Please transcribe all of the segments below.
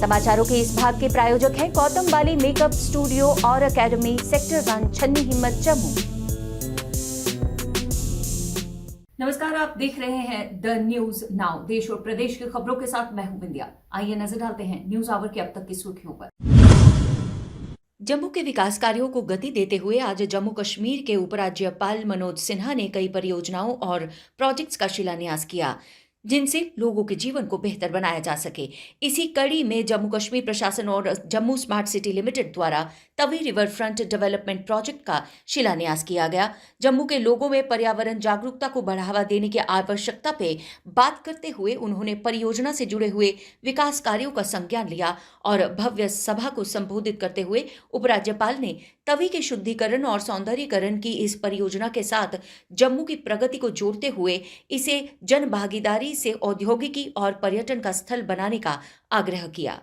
समाचारों के इस भाग के प्रायोजक हैं गौतम बाली मेकअप स्टूडियो और एकेडमी, सेक्टर 1, छन्नी हिम्मत, जम्मू। नमस्कार, आप देख रहे हैं द न्यूज नाउ। देश और प्रदेश की खबरों के साथ मैं हूं बिंदिया। आइए नजर डालते हैं न्यूज आवर की अब तक की सुर्खियों पर। जम्मू के विकास कार्यों को गति देते हुए आज जम्मू कश्मीर के उपराज्यपाल मनोज सिन्हा ने कई परियोजनाओं और प्रोजेक्ट्स का शिलान्यास किया, जिनसे लोगों के जीवन को बेहतर बनाया जा सके। इसी कड़ी में जम्मू कश्मीर प्रशासन और जम्मू स्मार्ट सिटी लिमिटेड द्वारा Tawi river front development project का शिलान्यास किया गया। जम्मू के लोगों में पर्यावरण जागरूकता को बढ़ावा देने की आवश्यकता पे बात करते हुए उन्होंने परियोजना से जुड़े हुए विकास कार्यों का संज्ञान लिया और भव्य सभा को संबोधित करते हुए उपराज्यपाल ने तवी के शुद्धिकरण और सौंदर्यीकरण की इस परियोजना के साथ जम्मू की प्रगति को जोड़ते हुए इसे जन भागीदारी से औद्योगिकी और पर्यटन का स्थल बनाने का आग्रह किया।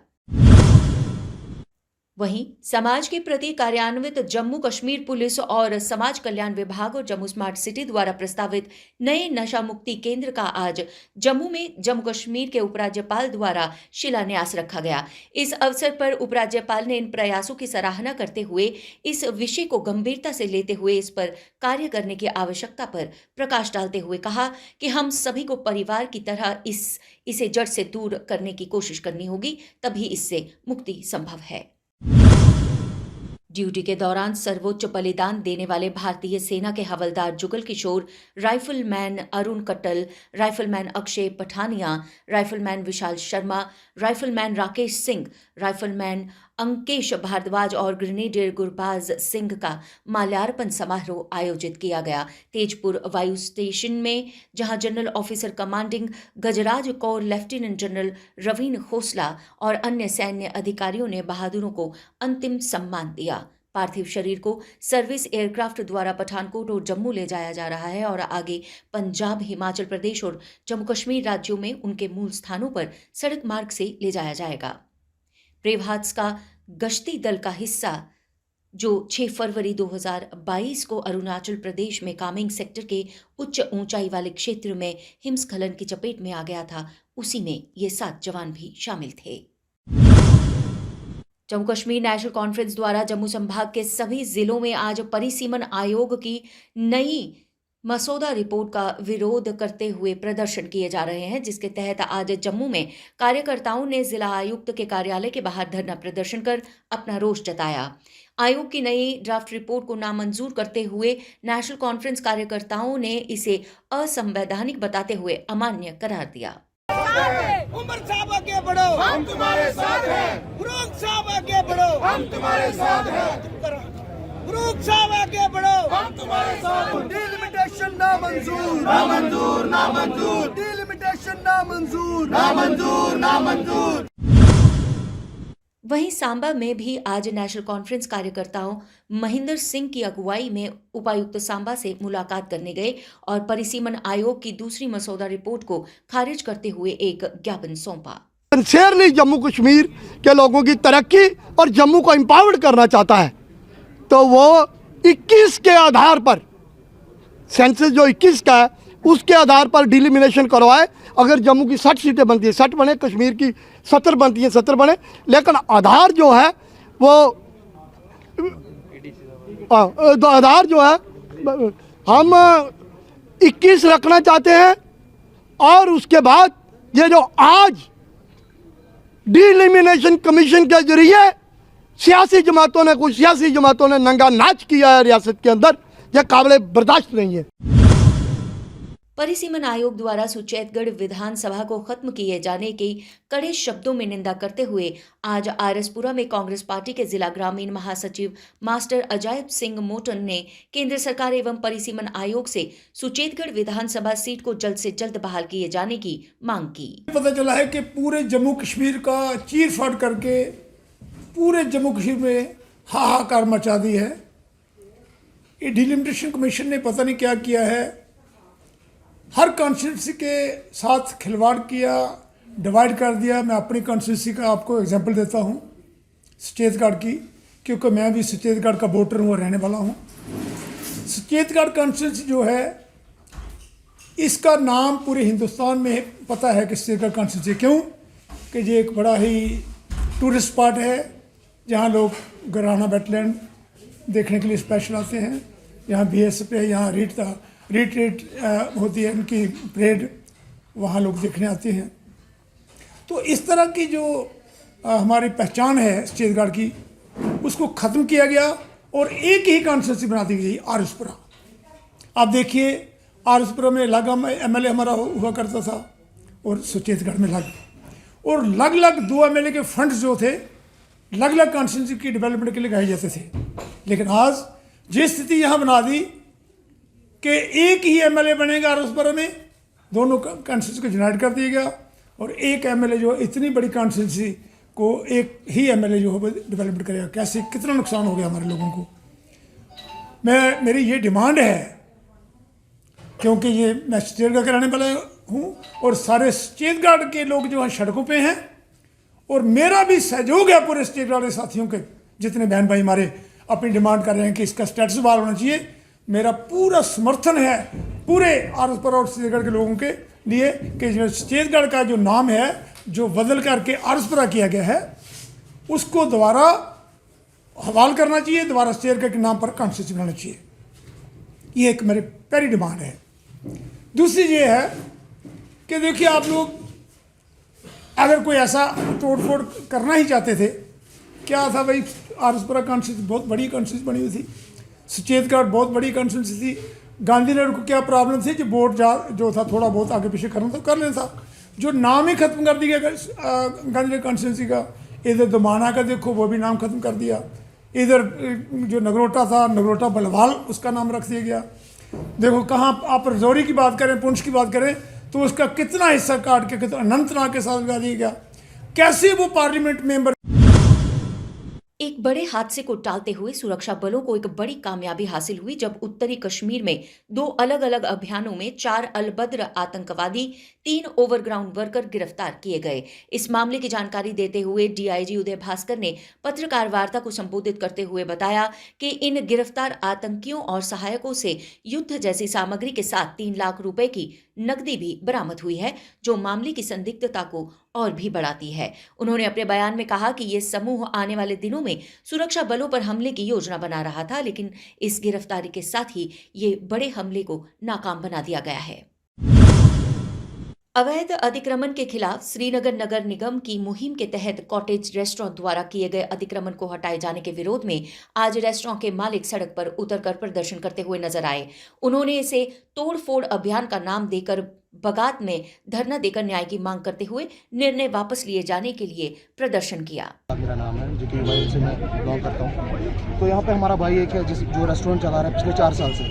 वहीं समाज के प्रति कार्यान्वित जम्मू कश्मीर पुलिस और समाज कल्याण विभाग और जम्मू स्मार्ट सिटी द्वारा प्रस्तावित नए नशा मुक्ति केंद्र का आज जम्मू में जम्मू कश्मीर के उपराज्यपाल द्वारा शिलान्यास रखा गया। इस अवसर पर उपराज्यपाल ने इन प्रयासों की सराहना करते हुए इस विषय को गंभीरता से लेते हुए इस पर कार्य करने की आवश्यकता पर प्रकाश डालते हुए कहा कि हम सभी को परिवार की तरह इसे जड़ से दूर करने की कोशिश करनी होगी, तभी इससे मुक्ति संभव है। ड्यूटी के दौरान सर्वोच्च बलिदान देने वाले भारतीय सेना के हवलदार Jugal Kishore, rifleman Arun Kattal, rifleman Akshay Pathania, rifleman Vishal Sharma, rifleman Rakesh Singh, rifleman Ankesh Bhardwaj और ग्रेनेडियर गुरबाज सिंह का माल्यार्पण समारोह आयोजित किया गया। तेजपुर वायु स्टेशन में, जहां जनरल ऑफिसर कमांडिंग गजराज कौर, लेफ्टिनेंट जनरल रवीन खोसला और अन्य सैन्य अधिकारियों ने बहादुरों को अंतिम सम्मान दिया। पार्थिव शरीर को सर्विस एयरक्राफ्ट द्वारा पठानकोट और जम्मू ले जाया जा रहा है और आगे पंजाब, हिमाचल प्रदेश और जम्मू कश्मीर राज्यों में उनके मूल स्थानों पर सड़क मार्ग से ले जाया जाएगा। ब्रेव हार्ट्स का गश्ती दल का हिस्सा जो 6 फरवरी 2022 को अरुणाचल प्रदेश में कामेंग सेक्टर के उच्च ऊंचाई वाले क्षेत्र में हिमस्खलन की चपेट में आ गया था, उसी में ये 7 जवान भी शामिल थे। जम्मू कश्मीर नेशनल कॉन्फ्रेंस द्वारा जम्मू संभाग के सभी जिलों में आज परिसीमन आयोग की नई मसौदा रिपोर्ट का विरोध करते हुए प्रदर्शन किए जा रहे हैं, जिसके तहत आज जम्मू में कार्यकर्ताओं ने जिला आयुक्त के कार्यालय के बाहर धरना प्रदर्शन कर अपना रोष जताया। आयोग की नई ड्राफ्ट रिपोर्ट को नामंजूर करते हुए नेशनल कॉन्फ्रेंस कार्यकर्ताओं ने इसे असंवैधानिक बताते हुए अमान्य करार दिया। उमर साहब आगे बढ़ो, हम तुम्हारे साथ हैं। फरूक साहब आगे बढ़ो, हम तुम्हारे साथ हैं। फरूक साहब आगे बढ़ो, हम तुम्हारे साथ हैं। डिलिमिटेशन नामंजूर, नामंजूर, नामंजूर। डिलिमिटेशन नामंजूर, नामंजूर, नामंजूर। वहीं सांबा में भी आज नेशनल कॉन्फ्रेंस कार्यकर्ताओं महेंद्र सिंह की अगुवाई में उपायुक्त सांबा से मुलाकात करने गए और परिसीमन आयोग की दूसरी मसौदा रिपोर्ट को खारिज करते हुए एक ज्ञापन सौंपा। सिंसियरली जम्मू कश्मीर के लोगों की तरक्की और जम्मू को एम्पावर्ड करना चाहता है, तो वो 21 के आधार पर, सेंसस जो 21 का है उसके आधार पर डिलिमिनेशन करवाए। अगर जम्मू की 60 सीटें बनती है 60 बने, कश्मीर की 70 बनती है 70 बने, लेकिन आधार जो है वो आधार जो है हम 21 रखना चाहते हैं। और उसके बाद ये जो आज डिलिमिनेशन कमीशन के जरिए कुछ सियासी जमातों ने नंगा नाच किया है रियासत के अंदर, यह काबिल बर्दाश्त नहीं है। परिसीमन आयोग द्वारा सुचेतगढ़ विधानसभा को खत्म किए जाने की कड़े शब्दों में निंदा करते हुए आज आरएसपुरा में कांग्रेस पार्टी के जिला ग्रामीण महासचिव मास्टर अजायब सिंह मोटन ने केंद्र सरकार एवं परिसीमन आयोग से सुचेतगढ़ विधानसभा सीट को जल्द से जल्द बहाल किए जाने की मांग की। पता चला है कि पूरे जम्मू कश्मीर का चीर फाड़ करके पूरे जम्मू कश्मीर में हाहाकार मचा दी है। ये डिलिमिटेशन कमीशन ने पता नहीं क्या किया है, हर कॉन्स्टिट्यूंसी के साथ खिलवाड़ किया, डिवाइड कर दिया। मैं अपनी कॉन्स्टिट्यूंसी का आपको एग्जांपल देता हूँ, सचेतगढ़ की, क्योंकि मैं भी सचेतगढ़ का वोटर हूँ और रहने वाला हूँ। सचेतगढ़ कॉन्स्टिट्यूंसी जो है, इसका नाम पूरे हिंदुस्तान में पता है कि सचेतगढ़ कॉन्स्टिट्यूंसी, क्यों कि ये एक बड़ा ही टूरिस्ट स्पॉट है जहाँ लोग गराना वेटलैंड देखने के लिए स्पेशल आते हैं। यहाँ BSF है, यहाँ रीट होती है इनकी परेड, वहाँ लोग देखने आते हैं। तो इस तरह की जो हमारी पहचान है छत्तीसगढ़ की, उसको ख़त्म किया गया और एक ही कॉन्स्टिट्यूंसी बना दी गई, आरएसपुरा। आप देखिए आरएसपुरा में अलग MLA हमारा हुआ करता था और छत्तीसगढ़ में अलग, और अलग अलग 2 MLA के फंड्स जो थे अलग अलग कॉन्स्टिट्यूंसी की डेवलपमेंट के लिए लगाए जाते थे। लेकिन आज ये स्थिति यहाँ बना दी कि एक ही MLA बनेगा आरएसपुरा में, दोनों कॉन्स्टिट्यूंसी को यूनाइट कर दिया गया और एक MLA जो इतनी बड़ी कॉन्स्टिट्यूंसी को एक ही MLA जो है डेवलपमेंट करेगा। कैसे कितना नुकसान हो गया हमारे लोगों को। मेरी ये डिमांड है, क्योंकि ये मैं छत्तीसगढ़ का रहने वाला हूँ और सारे छत्तीसगढ़ के लोग जो हैं सड़कों पे हैं, और मेरा भी सहयोग है पूरे छत्तीसगढ़ के साथियों के, जितने बहन भाई हमारे अपनी डिमांड कर रहे हैं कि इसका स्टेटस बहाल होना चाहिए। मेरा पूरा समर्थन है पूरे आरएसपुरा और छत्तीसगढ़ के लोगों के लिए कि जो छत्तीसगढ़ का जो नाम है जो बदल करके आरएसपुरा किया गया है, उसको दोबारा हवाल करना चाहिए, दोबारा छत्तीसगढ़ के नाम पर कॉन्स्टिट्यूंसी बनाना चाहिए। ये एक मेरी पहली डिमांड है। दूसरी ये है कि देखिए, आप लोग अगर कोई ऐसा तोड़ फोड़ करना ही चाहते थे, क्या था भाई, आरएसपुरा कॉन्स्टिट्यूंसी बहुत बड़ी कॉन्स्टिट्यूंसी बनी हुई थी, छत्तीसगढ़ बहुत बड़ी कॉन्स्टिट्यूंसी थी। गांधीनगर को क्या प्रॉब्लम थी कि वोट जो था थोड़ा बहुत आगे पीछे करना था, कर लेना था। जो नाम ही खत्म कर दिया गांधीनगर कॉन्स्टिट्यूंसी का। इधर दोमाना का देखो, वो भी नाम खत्म कर दिया। इधर जो नगरोटा था, नगरोटा बलवाल, उसका नाम रख दिया गया। देखो कहाँ आप रजौरी की बात करें, पुंछ की बात करें, तो उसका कितना हिस्सा काट के कितना अनंतनाग के साथ लगा दिया गया। कैसे वो पार्लियामेंट मेंबर। एक बड़े हादसे को टालते हुए सुरक्षा बलों को एक बड़ी कामयाबी हासिल हुई जब उत्तरी कश्मीर में 2 अलग-अलग अभियानों में 4 अलबद्र आतंकवादी, 3 ओवरग्राउंड वर्कर गिरफ्तार किए गए। इस मामले की जानकारी देते हुए DIG उदय भास्कर ने पत्रकार वार्ता को संबोधित करते हुए बताया कि इन गिरफ्तार आतंकियों और सहायकों से युद्ध जैसी सामग्री के साथ 3 लाख रुपए की नकदी भी बरामद हुई है, जो मामले की संदिग्धता को और भी बढ़ाती है। उन्होंने अपने बयान में कहा कि ये समूह आने वाले दिनों में सुरक्षा बलों पर हमले की योजना बना रहा था, लेकिन इस गिरफ्तारी के साथ ही ये बड़े हमले को नाकाम बना दिया गया है। अवैध अतिक्रमण के खिलाफ श्रीनगर नगर निगम की मुहिम के तहत कॉटेज रेस्टोरेंट द्वारा किए गए अतिक्रमण को हटाए जाने के विरोध में आज रेस्टोरेंट के मालिक सड़क पर उतरकर प्रदर्शन करते हुए नजर आए। उन्होंने इसे तोड़-फोड़ अभियान का नाम देकर बगात में धरना देकर न्याय की मांग करते हुए निर्णय वापस लिए जाने के लिए प्रदर्शन किया। मेरा नाम है, जो कि वहीं से मैं बिलोंग करता हूँ। तो यहाँ पे हमारा भाई एक है जो रेस्टोरेंट चला रहा है पिछले 4 साल से,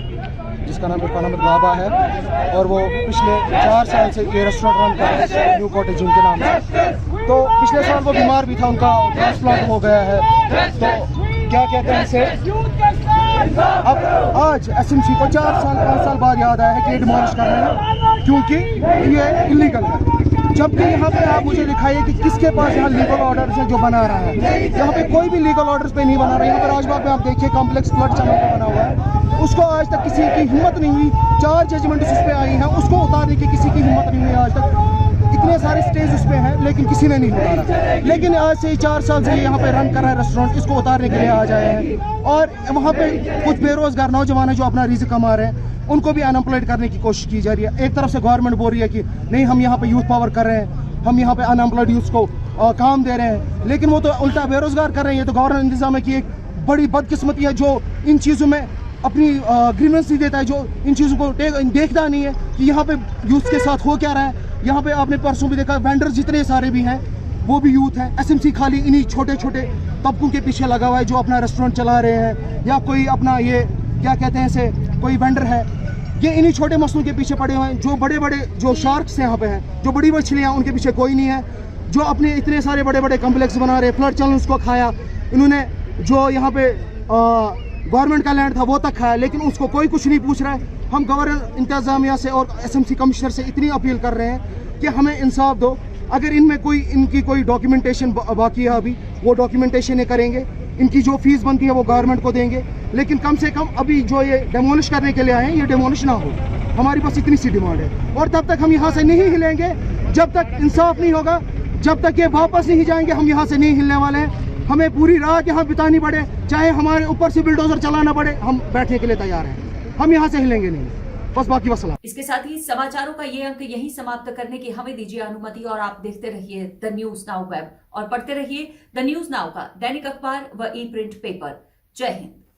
जिसका नाम इरफान अहमद बाबा है, और वो पिछले 4 साल से ये रेस्टोरेंट रन कर रहा है न्यू कॉटेज उनके नाम से। तो पिछले साल वो बीमार भी था, उनका ट्रांसप्लांट हो गया है। तो क्या कहते हैं इसे, अब आज SMC को 4 साल 5 साल बाद याद आया है कि ये डिमोलिश कर रहे हैं, क्योंकि ये इलीगल है। जबकि यहाँ पे आप मुझे दिखाइए कि किसके पास यहाँ लीगल ऑर्डर है जो बना रहा है। यहाँ पे कोई भी लीगल ऑर्डर्स पे नहीं बना रहा है। यहाँ पर राजबाग में आप देखिए कॉम्प्लेक्स फ्लड चैनल पे बना हुआ है, उसको आज तक किसी की हिम्मत नहीं हुई। 4 जजमेंट उस पर आई हैं, उसको उतारने की किसी की हिम्मत नहीं हुई आज तक। इतने सारे स्टेज उस पे हैं, लेकिन किसी ने नहीं उतारा। लेकिन आज से 4 साल से यहाँ पे रन कर रहा है रेस्टोरेंट, इसको उतारने के लिए आ जाए हैं। और वहाँ पे कुछ बेरोजगार नौजवान है जो अपना रिज़्क कमा रहे हैं, उनको भी अनएम्प्लॉयड करने की कोशिश की जा रही है। एक तरफ से गवर्नमेंट बोल रही है कि नहीं, हम यहाँ पे यूथ पावर कर रहे हैं, हम यहाँ पे अनएम्प्लॉयड यूथ को काम दे रहे हैं, लेकिन वो तो उल्टा बेरोजगार कर रहे हैं। ये तो गवर्नमेंट इंतजाम है कि एक बड़ी बदकिस्मती है जो इन चीज़ों में अपनी ग्रीवेंस नहीं देता है, जो इन चीज़ों को देखता नहीं है कि यहाँ पे यूथ के साथ हो क्या रहा है। यहाँ पे आपने परसों भी देखा, वेंडर्स जितने सारे भी हैं वो भी यूथ है। SMC खाली इन्हीं छोटे छोटे तबकों के पीछे लगा हुआ है, जो अपना रेस्टोरेंट चला रहे हैं या कोई अपना ये क्या कहते हैं इसे, कोई वेंडर है, ये इन्हीं छोटे मसलों के पीछे पड़े हुए हैं। जो बड़े बड़े जो शार्क्स यहाँ पे हैं, जो बड़ी मछलियाँ, उनके पीछे कोई नहीं है। जो अपने इतने सारे बड़े बड़े कम्प्लेक्स बना रहे, फ्लड चैनल उसको खाया इन्होंने, जो यहाँ पे गवर्नमेंट का लैंड था वो तक खाया, लेकिन उसको कोई कुछ नहीं पूछ रहा है। हम गवर्नर इंतजामिया से और SMC कमिश्नर से इतनी अपील कर रहे हैं कि हमें इंसाफ दो। अगर इनमें इनकी कोई डॉक्यूमेंटेशन बाकी है अभी, वो डॉक्यूमेंटेशन ये करेंगे। इनकी जो फीस बनती है वो गवर्नमेंट को देंगे, लेकिन कम से कम अभी जो ये डेमोलिश करने के लिए आए हैं, ये डेमोलिश ना हो। हमारी बस इतनी सी डिमांड है, और तब तक हम यहाँ से नहीं हिलेंगे जब तक इंसाफ नहीं होगा, जब तक ये वापस नहीं जाएंगे हम यहाँ से नहीं हिलने वाले हैं। हमें पूरी रात यहाँ बितानी पड़े, चाहे हमारे ऊपर से बुलडोजर चलाना पड़े, हम बैठने के लिए तैयार हैं। हम यहाँ से हिलेंगे नहीं, बस बाकी वसलाम। इसके साथ ही समाचारों का ये अंक यहीं समाप्त करने की हमें दीजिए अनुमति और आप देखते रहिए द न्यूज नाउ वेब और पढ़ते रहिए द न्यूज नाउ का दैनिक अखबार व ई प्रिंट पेपर। जय हिंद।